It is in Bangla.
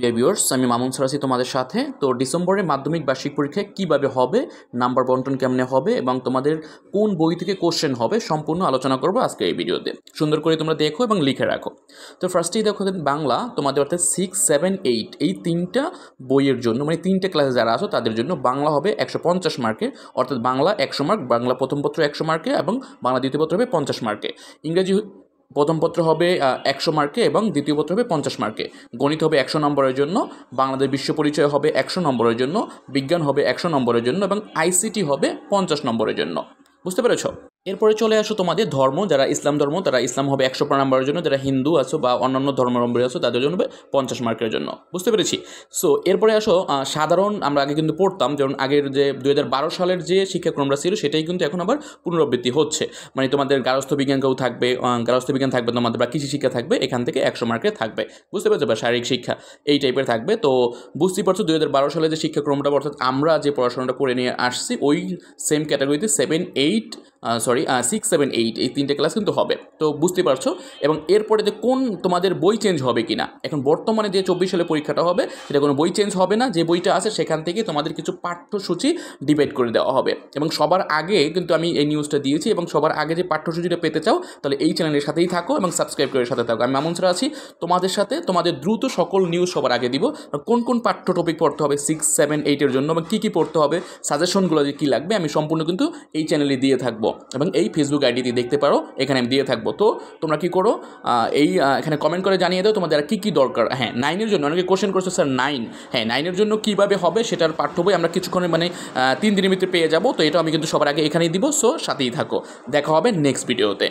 ডিয়ার ভিউয়ার্স, আমি মামুন স্যার আছি তোমাদের সাথে। তো ডিসেম্বরে মাধ্যমিক বার্ষিক পরীক্ষা কীভাবে হবে, নাম্বার বন্টন কেমনে হবে এবং তোমাদের কোন বই থেকে কোশ্চেন হবে সম্পূর্ণ আলোচনা করবো আজকে এই ভিডিওতে। সুন্দর করে তোমরা দেখো এবং লিখে রাখো। তো ফার্স্টেই দেখো বাংলা তোমাদের অর্থাৎ 6, 7, 8 এই তিনটা বইয়ের জন্য, মানে তিনটে ক্লাসে যারা আছো তাদের জন্য বাংলা হবে 150 মার্কের, অর্থাৎ বাংলা 100 মার্ক, বাংলা প্রথম পত্র 100 মার্কে এবং বাংলা দ্বিতীয় পত্র হবে 50 মার্কে। ইংরেজি প্রথম পত্র হবে 100 মার্কে এবং দ্বিতীয় পত্র হবে 50 মার্কে। গণিত হবে 100 নম্বরের জন্য, বাংলাদেশ বিশ্ব পরিচয় হবে 100 নম্বরের জন্য, বিজ্ঞান হবে 100 নম্বরের জন্য এবং আইসিটি হবে 50 নম্বরের জন্য। বুঝতে পেরেছ? এরপরে চলে আসো তোমাদের ধর্ম, যারা ইসলাম ধর্ম তারা ইসলাম হবে 100 নম্বরের জন্য, যারা হিন্দু আছো বা অন্যান্য ধর্মাবলম্বী আছো তাদের জন্য হবে 50 মার্কের জন্য। বুঝতে পেরেছি? সো এরপরে আসো সাধারণ, আমরা আগে কিন্তু পড়তাম, যেমন আগের যে 2012 সালের যে শিক্ষাক্রমটা ছিল সেটাই কিন্তু এখন আবার পুনরাবৃত্তি হচ্ছে। মানে তোমাদের গার্হস্থ্য বিজ্ঞানকেও থাকবে, গার্হস্থ্য বিজ্ঞান থাকবে তোমাদের, বা কৃষি শিক্ষা থাকবে, এখান থেকে 100 মার্কের থাকবে। বুঝতে পেরেছো? বা শারীরিক শিক্ষা এই টাইপের থাকবে। তো বুঝতেই পারছো 2012 সালে যে শিক্ষাক্রমটা, অর্থাৎ আমরা যে পড়াশোনাটা করে নিয়ে আসছি ওই সেম ক্যাটাগরিতে 6, 7, 8 এই তিনটে ক্লাস কিন্তু হবে। তো বুঝতে পারছো। এবং এরপরে যে কোন তোমাদের বই চেঞ্জ হবে কিনা, এখন বর্তমানে যে 24 সালে পরীক্ষাটা হবে সেটা কোনো বই চেঞ্জ হবে না, যে বইটা আছে সেখান থেকে তোমাদের কিছু পাঠ্যসূচি ডিভাইড করে দেওয়া হবে। এবং সবার আগে কিন্তু আমি এই নিউজটা দিয়েছি, এবং সবার আগে যে পাঠ্যসূচিটা পেতে চাও তাহলে এই চ্যানেলের সাথেই থাকো এবং সাবস্ক্রাইব করে সাথে থাকো। আমি মামুন স্যার আছি তোমাদের সাথে, তোমাদের দ্রুত সকল নিউজ সবার আগে দিব। কোন কোন পাঠ্য টপিক পড়তে হবে 6, 7, 8 জন্য এবং কী কী পড়তে হবে, সাজেশনগুলো যে কী লাগবে আমি সম্পূর্ণ কিন্তু এই চ্যানেলে দিয়ে থাকবো এবং এই ফেসবুক আইডিতে দেখতে পারো, এখানে আমি দিয়ে থাকবো। তো তোমরা কী করো, এখানে কমেন্ট করে জানিয়ে দাও তোমাদের আর কী কী দরকার। হ্যাঁ, 9-এর জন্য অনেকে কোশ্চেন করছো স্যার 9, হ্যাঁ 9-এর জন্য কীভাবে হবে সেটার পাঠ্য বই আমরা কিছুক্ষণে মানে 3 দিনের ভিতরে পেয়ে যাবো। তো এটা আমি কিন্তু সবার আগে এখানেই দিব। সো সাথেই থাকো, দেখা হবে নেক্সট ভিডিওতে।